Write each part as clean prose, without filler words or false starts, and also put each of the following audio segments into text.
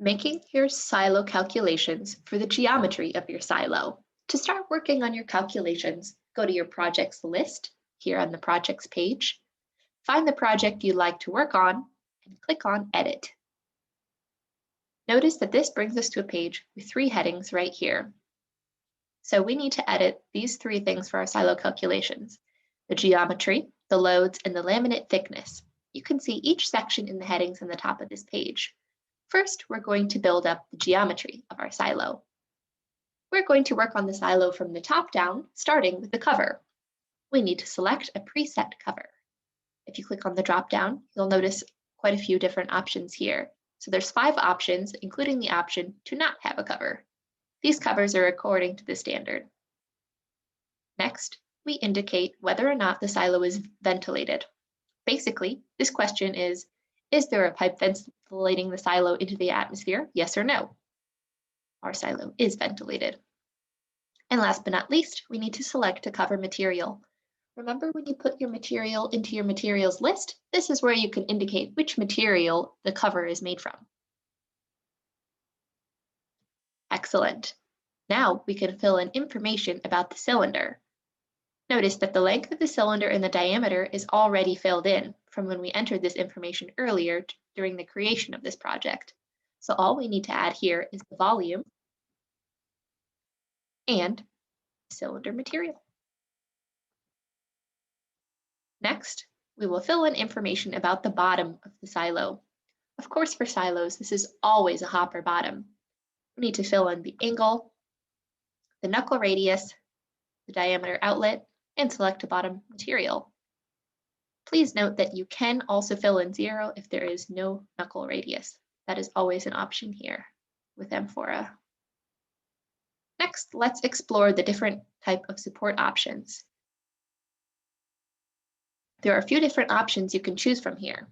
Making your silo calculations for the geometry of your silo. To start working on your calculations, go to your projects list here on the projects page, find the project you'd like to work on, and click on Edit. Notice that this brings us to a page with 3 headings right here. So we need to edit these 3 things for our silo calculations: the geometry, the loads, and the laminate thickness. You can see each section in the headings on the top of this page. First, we're going to build up the geometry of our silo. We're going to work on the silo from the top down, starting with the cover. We need to select a preset cover. If you click on the drop down, you'll notice quite a few different options here. So there's 5 options, including the option to not have a cover. These covers are according to the standard. Next, we indicate whether or not the silo is ventilated. Basically, this question is there a pipe ventilating the silo into the atmosphere? Yes or no? Our silo is ventilated. And last but not least, we need to select a cover material. Remember, when you put your material into your materials list, this is where you can indicate which material the cover is made from. Excellent. Now we can fill in information about the cylinder. Notice that the length of the cylinder and the diameter is already filled in from when we entered this information earlier during the creation of this project. So all we need to add here is the volume and the cylinder material. Next, we will fill in information about the bottom of the silo. Of course, for silos, this is always a hopper bottom. We need to fill in the angle, the knuckle radius, the diameter outlet, and select a bottom material. Please note that you can also fill in 0 if there is no knuckle radius. That is always an option here with Amphora. Next, let's explore the different type of support options. There are a few different options you can choose from here.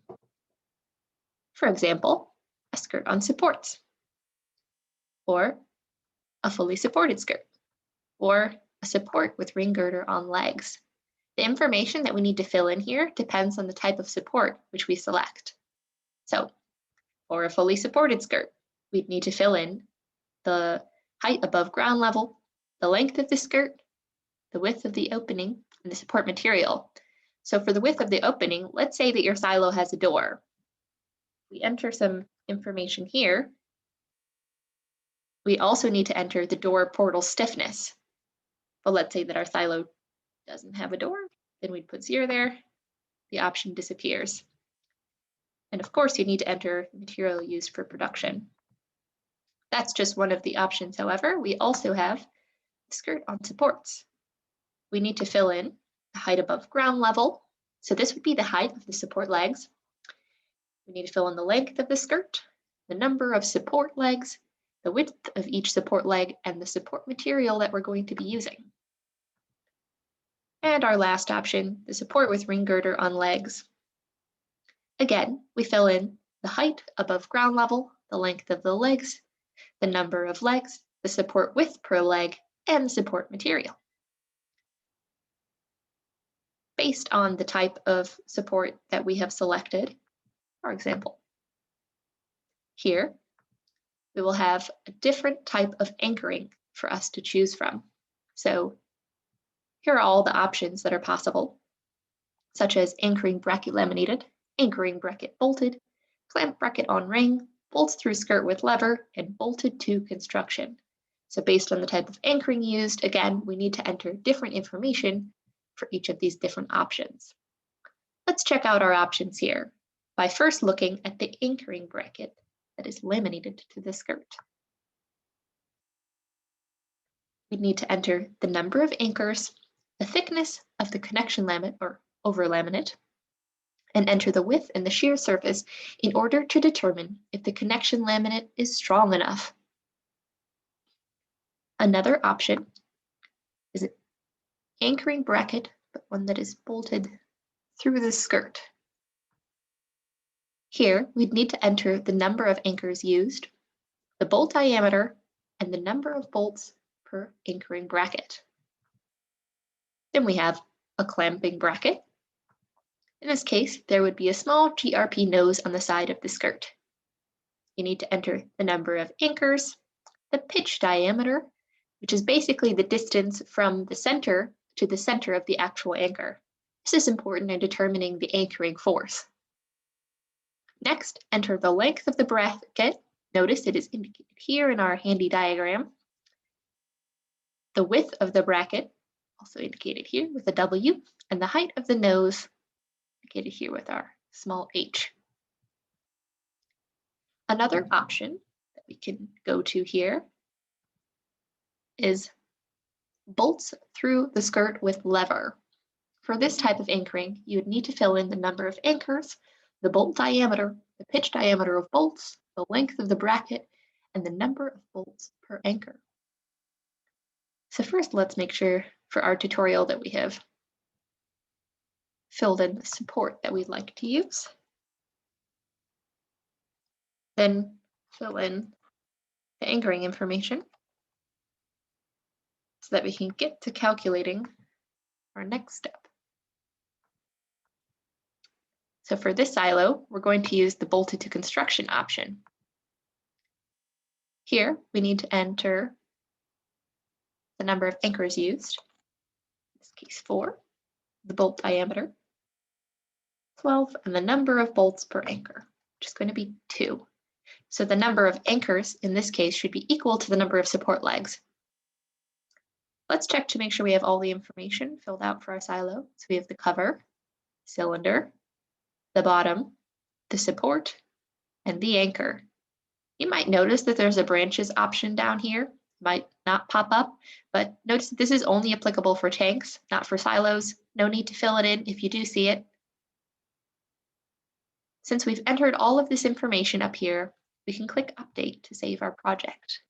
For example, a skirt on supports, or a fully supported skirt, or a support with ring girder on legs. The information that we need to fill in here depends on the type of support which we select. So, for a fully supported skirt, we'd need to fill in the height above ground level, the length of the skirt, the width of the opening, and the support material. So for the width of the opening, let's say that your silo has a door. We enter some information here. We also need to enter the door portal stiffness. But let's say that our silo doesn't have a door, then we'd put 0 there. The option disappears. And of course, you need to enter the material used for production. That's just one of the options. However, we also have the skirt on supports. We need to fill in the height above ground level. So this would be the height of the support legs. We need to fill in the length of the skirt, the number of support legs, the width of each support leg, and the support material that we're going to be using. And our last option, the support with ring girder on legs. Again, we fill in the height above ground level, the length of the legs, the number of legs, the support width per leg, and the support material. Based on the type of support that we have selected, for example, here we will have a different type of anchoring for us to choose from. So here are all the options that are possible, such as anchoring bracket laminated, anchoring bracket bolted, clamp bracket on ring, bolts through skirt with lever, and bolted to construction. So based on the type of anchoring used, again, we need to enter different information for each of these different options. Let's check out our options here by first looking at the anchoring bracket that is laminated to the skirt. We need to enter the number of anchors, the thickness of the connection laminate or over laminate, and enter the width and the shear surface in order to determine if the connection laminate is strong enough. Another option is an anchoring bracket, but one that is bolted through the skirt. Here, we'd need to enter the number of anchors used, the bolt diameter, and the number of bolts per anchoring bracket. Then we have a clamping bracket. In this case, there would be a small GRP nose on the side of the skirt. you need to enter the number of anchors, the pitch diameter, which is basically the distance from the center to the center of the actual anchor. This is important in determining the anchoring force. Next, enter the length of the bracket. Notice it is indicated here in our handy diagram. The width of the bracket, also indicated here with a W, and the height of the nose, indicated here with our small h. Another option that we can go to here is bolts through the skirt with lever. For this type of anchoring, you would need to fill in the number of anchors, the bolt diameter, the pitch diameter of bolts, the length of the bracket, and the number of bolts per anchor. So first, let's make sure for our tutorial that we have filled in the support that we'd like to use. Then fill in the anchoring information so that we can get to calculating our next step. So for this silo, we're going to use the bolted to construction option. Here, we need to enter the number of anchors used, in this case 4, the bolt diameter, 12, and the number of bolts per anchor, which is going to be 2. So the number of anchors in this case should be equal to the number of support legs. Let's check to make sure we have all the information filled out for our silo. So we have the cover, cylinder, the bottom, the support, and the anchor. You might notice that there's a branches option down here. Might not pop up, but notice that this is only applicable for tanks, not for silos. No need to fill it in if you do see it. Since we've entered all of this information up here, we can click Update to save our project.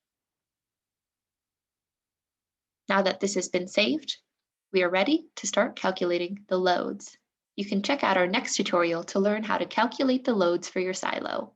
Now that this has been saved, we are ready to start calculating the loads. You can check out our next tutorial to learn how to calculate the loads for your silo.